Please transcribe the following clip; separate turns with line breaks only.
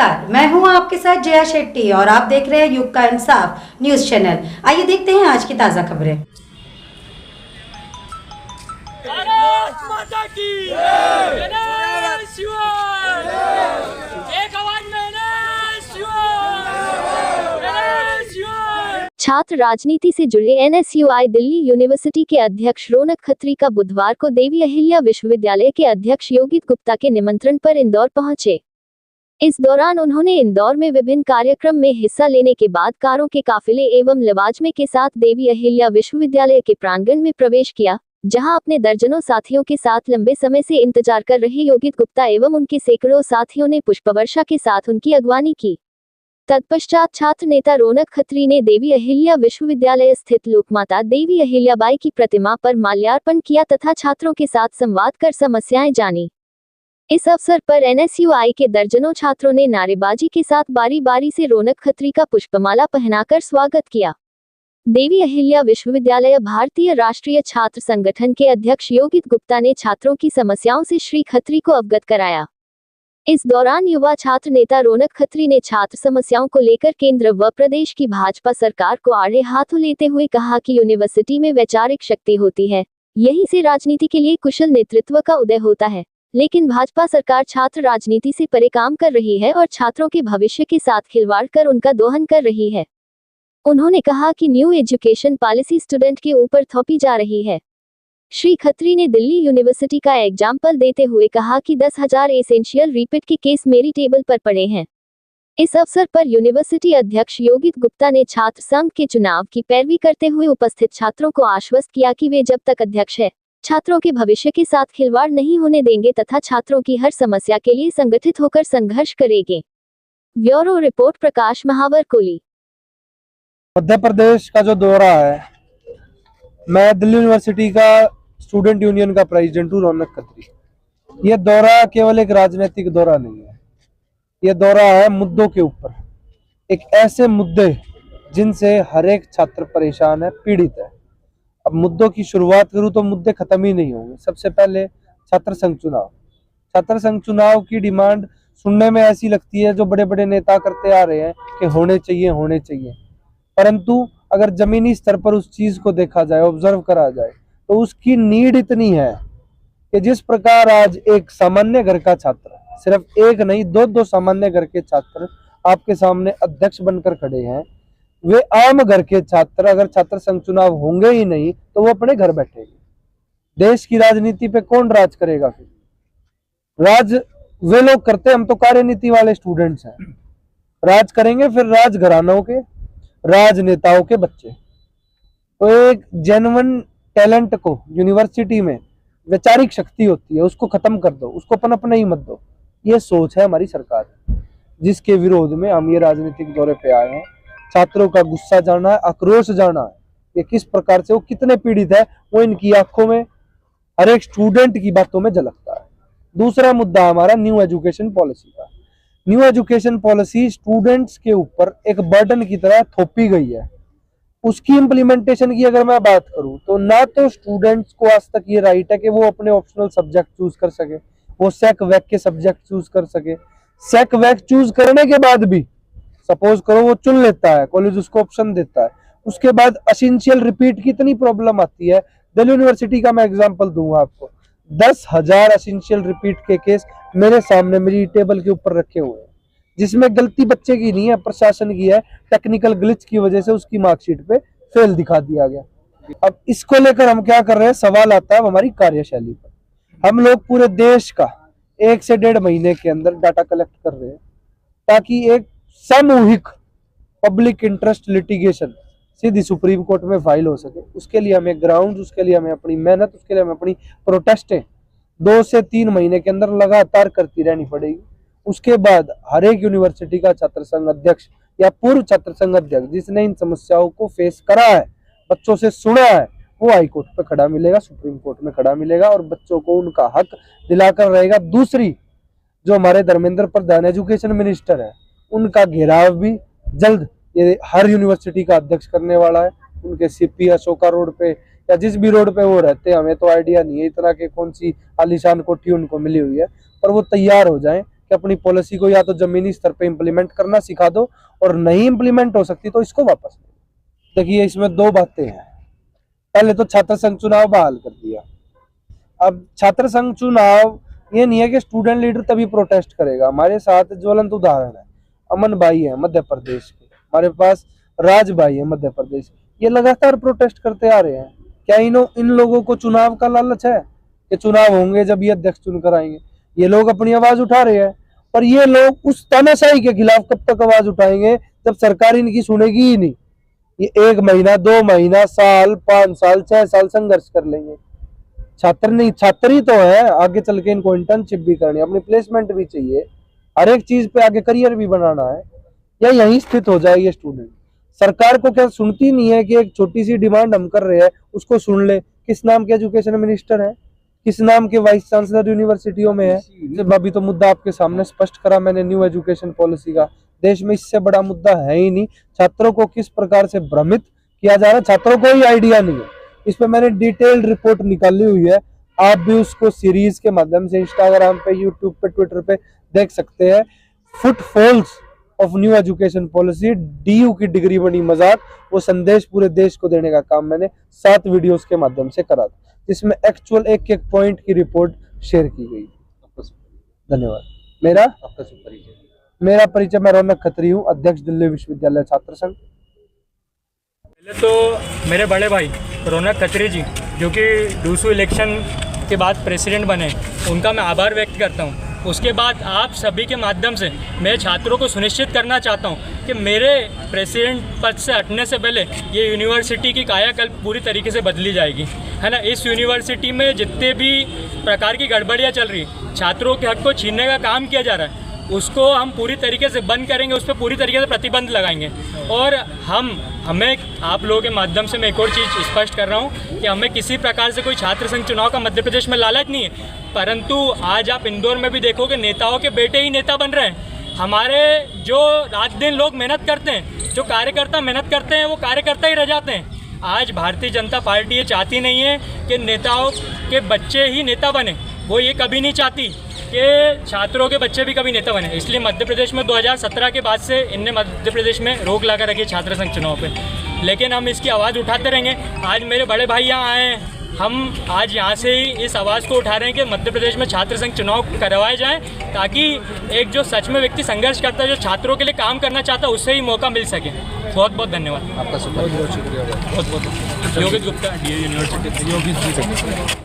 नमस्कार, मैं हूं आपके साथ जया शेट्टी और आप देख रहे हैं युग का इंसाफ न्यूज चैनल। आइए देखते हैं आज की ताजा खबरें।
भारत माता की जय, जय शिवाय, एक आवाज में जय शिवाय, जय शिवाय।
छात्र राजनीति से जुड़े NSUI दिल्ली यूनिवर्सिटी के अध्यक्ष रौनक खत्री का बुधवार को देवी अहिल्या विश्वविद्यालय के अध्यक्ष योगित गुप्ता के निमंत्रण पर इंदौर पहुंचे। इस दौरान उन्होंने इंदौर में विभिन्न कार्यक्रम में हिस्सा लेने के बाद कारों के काफिले एवं लवाजमे के साथ देवी अहिल्या विश्वविद्यालय के प्रांगण में प्रवेश किया, जहां अपने दर्जनों साथियों के साथ लंबे समय से इंतजार कर रहे योगित गुप्ता एवं उनके सैकड़ों साथियों ने पुष्पवर्षा के साथ उनकी अगवानी की। तत्पश्चात छात्र नेता रौनक खत्री ने देवी अहिल्या विश्वविद्यालय स्थित लोकमाता देवी अहिल्याबाई की प्रतिमा पर माल्यार्पण किया तथा छात्रों के साथ संवाद कर समस्याएं जानी। इस अवसर पर NSUI के दर्जनों छात्रों ने नारेबाजी के साथ बारी बारी से रौनक खत्री का पुष्पमाला पहनाकर स्वागत किया। देवी अहिल्या विश्वविद्यालय भारतीय राष्ट्रीय छात्र संगठन के अध्यक्ष योगित गुप्ता ने छात्रों की समस्याओं से श्री खत्री को अवगत कराया। इस दौरान युवा छात्र नेता रौनक खत्री ने छात्र समस्याओं को लेकर केंद्र व प्रदेश की भाजपा सरकार को आड़े हाथों लेते हुए कहा कि यूनिवर्सिटी में वैचारिक शक्ति होती है, यहीं से राजनीति के लिए कुशल नेतृत्व का उदय होता है, लेकिन भाजपा सरकार छात्र राजनीति से परे काम कर रही है और छात्रों के भविष्य के साथ खिलवाड़ कर उनका दोहन कर रही है। उन्होंने कहा कि न्यू एजुकेशन पॉलिसी स्टूडेंट के ऊपर थोपी जा रही है। श्री खत्री ने दिल्ली यूनिवर्सिटी का एग्जाम्पल देते हुए कहा कि 10,000 एसेंशियल रिपीट के केस मेरी टेबल पर पड़े हैं। इस अवसर पर यूनिवर्सिटी अध्यक्ष योगित गुप्ता ने छात्र संघ के चुनाव की पैरवी करते हुए उपस्थित छात्रों को आश्वस्त किया कि वे जब तक अध्यक्ष है, छात्रों के भविष्य के साथ खिलवाड़ नहीं होने देंगे तथा छात्रों की हर समस्या के लिए संगठित होकर संघर्ष करेंगे। ब्यूरो रिपोर्ट प्रकाश महावर कोली।
मध्य प्रदेश का जो दौरा है, मैं दिल्ली यूनिवर्सिटी का स्टूडेंट यूनियन का प्रेसिडेंट हूँ रौनक खत्री। ये दौरा केवल एक राजनीतिक दौरा नहीं है, ये दौरा है मुद्दों के ऊपर। एक ऐसे मुद्दे जिनसे हर एक छात्र परेशान है, पीड़ित है। अब मुद्दों की शुरुआत करूं तो मुद्दे खत्म ही नहीं होंगे। सबसे पहले छात्र संघ चुनाव। छात्र संघ चुनाव की डिमांड सुनने में ऐसी लगती है जो बड़े बड़े नेता करते आ रहे हैं कि होने चाहिए, परंतु अगर जमीनी स्तर पर उस चीज को देखा जाए, ऑब्जर्व करा जाए, तो उसकी नीड इतनी है कि जिस प्रकार आज एक सामान्य घर का छात्र, सिर्फ एक नहीं दो सामान्य घर के छात्र आपके सामने अध्यक्ष बनकर खड़े हैं, वे आम घर के छात्र अगर छात्र संघ चुनाव होंगे ही नहीं तो वो अपने घर बैठेंगे। देश की राजनीति पे कौन राज करेगा? फिर राज वे लोग करते, हम तो कार्यनीति वाले स्टूडेंट्स हैं। राज करेंगे फिर राजघरानों के, राजनेताओं के बच्चे। तो एक जेन्युइन टैलेंट को यूनिवर्सिटी में वैचारिक शक्ति होती है, उसको खत्म कर दो, उसको पनपने ही मत दो। ये सोच है हमारी सरकार, जिसके विरोध में हम ये राजनीतिक दौरे पे आए हैं। छात्रों का गुस्सा जाना है, आक्रोश जाना है, ये किस प्रकार से वो कितने पीड़ित है वो इनकी आंखों में, हर एक स्टूडेंट की बातों में झलकता है। दूसरा मुद्दा हमारा न्यू एजुकेशन पॉलिसी का। न्यू एजुकेशन पॉलिसी स्टूडेंट्स के ऊपर एक बर्डन की तरह थोपी गई है। उसकी इम्प्लीमेंटेशन की अगर मैं बात करूं तो ना तो स्टूडेंट्स को आज तक ये राइट है कि वो अपने ऑप्शनल सब्जेक्ट चूज कर सके, वो सेक वैक के सब्जेक्ट चूज कर सके। सेक वैक चूज करने के बाद भी सपोज करो वो चुन लेता है, कॉलेज उसको ऑप्शन देता है, उसके बाद एसेंशियल रिपीट की इतनी प्रॉब्लम आती है। दिल्ली यूनिवर्सिटी का मैं एग्जांपल दूंगा आपको। 10,000 एसेंशियल रिपीट के केस मेरे सामने मेरी टेबल के ऊपर रखे हुए हैं, जिसमें गलती बच्चे की नहीं है, प्रशासन की है। टेक्निकल ग्लिच की वजह से उसकी मार्कशीट पे फेल दिखा दिया गया। अब इसको लेकर हम क्या कर रहे हैं, सवाल आता है हमारी कार्यशैली पर। हम लोग पूरे देश का 1 से 1.5 महीने के अंदर डाटा कलेक्ट कर रहे हैं ताकि एक सामूहिक पब्लिक इंटरेस्ट लिटिगेशन सीधी सुप्रीम कोर्ट में फाइल हो सके। उसके लिए हमें ग्राउंड, उसके लिए हमें अपनी मेहनत, उसके लिए हमें अपनी प्रोटेस्टें 2 से 3 महीने के अंदर लगातार करती रहनी पड़ेगी। उसके बाद हर एक यूनिवर्सिटी का छात्र संघ अध्यक्ष या पूर्व छात्र संघ अध्यक्ष जिसने इन समस्याओं को फेस करा है, बच्चों से सुना है, वो हाई कोर्ट पे खड़ा मिलेगा, सुप्रीम कोर्ट में खड़ा मिलेगा और बच्चों को उनका हक दिलाकर रहेगा। दूसरी, जो हमारे धर्मेंद्र प्रधान एजुकेशन मिनिस्टर है, उनका घेराव भी जल्द ये हर यूनिवर्सिटी का अध्यक्ष करने वाला है। उनके सीपी अशोका रोड पे या जिस भी रोड पे वो रहते हैं, हमें तो आइडिया नहीं है इतना कि कौन सी आलीशान कोठी उनको मिली हुई है, पर वो तैयार हो जाएं कि अपनी पॉलिसी को या तो जमीनी स्तर पे इम्प्लीमेंट करना सिखा दो, और नहीं इम्प्लीमेंट हो सकती तो इसको वापस ले लो। देखिए इसमें दो बातें हैं। पहले तो छात्र संघ चुनाव बहाल कर दिया। अब छात्र संघ चुनाव ये नहीं है कि स्टूडेंट लीडर तभी प्रोटेस्ट करेगा। हमारे साथ ज्वलंत उदाहरण है, अमन भाई है मध्य प्रदेश के, हमारे पास राज भाई है मध्य प्रदेश, ये लगातार प्रोटेस्ट करते आ रहे हैं। क्या इन लोगों को चुनाव का लालच है कि चुनाव होंगे जब ये अध्यक्ष चुनकर आएंगे? ये लोग अपनी आवाज उठा रहे हैं, पर ये लोग उस तानाशाही के खिलाफ कब तक आवाज उठाएंगे जब सरकार इनकी सुनेगी ही नहीं। ये 1 महीना, 2 महीना, साल, 5 साल, 6 साल संघर्ष कर लेंगे। छात्र नहीं, छात्र ही तो है, आगे चल के इनको इंटर्नशिप भी करनी है, अपनी प्लेसमेंट भी चाहिए, हर एक चीज पे आगे करियर भी बनाना है, या यहीं स्थित हो जाए ये स्टूडेंट। सरकार को क्या सुनती नहीं है कि एक छोटी सी डिमांड हम कर रहे हैं उसको सुन ले? किस नाम के एजुकेशन मिनिस्टर है, किस नाम के वाइस चांसलर यूनिवर्सिटियों में है? अभी तो मुद्दा आपके सामने स्पष्ट करा मैंने न्यू एजुकेशन पॉलिसी का। देश में इससे बड़ा मुद्दा है ही नहीं। छात्रों को किस प्रकार से भ्रमित किया जा रहा है, छात्रों को ही आइडिया नहीं है। इस पे मैंने डिटेल्ड रिपोर्ट निकाली हुई है, आप भी उसको सीरीज के माध्यम से इंस्टाग्राम पे, यूट्यूब पे, ट्विटर पे देख सकते हैं। Footfalls of new education policy, DU की डिग्री बनी मजाक, वो संदेश पूरे देश को देने का काम मैंने 7 वीडियोस के माध्यम से करा था, जिसमें एक्चुअल एक पॉइंट की रिपोर्ट शेयर की गई। धन्यवाद। मेरा परिचय, मैं रौनक खत्री हूँ, अध्यक्ष दिल्ली विश्वविद्यालय छात्र संघ।
पहले तो मेरे बड़े भाई रौनक खत्री जी, जो कि डूसू इलेक्शन के बाद प्रेसिडेंट बने, उनका मैं आभार व्यक्त करता हूँ। उसके बाद आप सभी के माध्यम से मैं छात्रों को सुनिश्चित करना चाहता हूँ कि मेरे प्रेसिडेंट पद से हटने से पहले ये यूनिवर्सिटी की कायाकल्प पूरी तरीके से बदली जाएगी, है ना। इस यूनिवर्सिटी में जितने भी प्रकार की गड़बड़ियाँ चल रही, छात्रों के हक को छीनने का काम किया जा रहा है, उसको हम पूरी तरीके से बंद करेंगे, उस पर पूरी तरीके से प्रतिबंध लगाएंगे। और हमें आप लोगों के माध्यम से मैं एक और चीज़ स्पष्ट कर रहा हूँ कि हमें किसी प्रकार से कोई छात्र संघ चुनाव का मध्य प्रदेश में लालच नहीं है, परंतु आज आप इंदौर में भी देखोगे नेताओं के बेटे ही नेता बन रहे हैं। हमारे जो रात दिन लोग मेहनत करते हैं, जो कार्यकर्ता मेहनत करते हैं, वो कार्यकर्ता ही रह जाते हैं। आज भारतीय जनता पार्टी ये चाहती नहीं है कि नेताओं के बच्चे ही नेता बने, वो ये कभी नहीं चाहती कि छात्रों के बच्चे भी कभी नेता बने। इसलिए मध्य प्रदेश में 2017 के बाद से इनने मध्य प्रदेश में रोक लगा रखी छात्र संघ चुनाव पे, लेकिन हम इसकी आवाज़ उठाते रहेंगे। आज मेरे बड़े भाई यहाँ आए हैं, हम आज यहाँ से ही इस आवाज़ को उठा रहे हैं कि मध्य प्रदेश में छात्र संघ चुनाव करवाए जाएं, ताकि एक जो सच में व्यक्ति संघर्ष करता है, जो छात्रों के लिए काम करना चाहता है, उससे ही मौका मिल सके। बहुत बहुत धन्यवाद आपका। बहुत बहुत शुक्रिया। बहुत बहुत योगेश गुप्ता, DU यूनिवर्सिटी।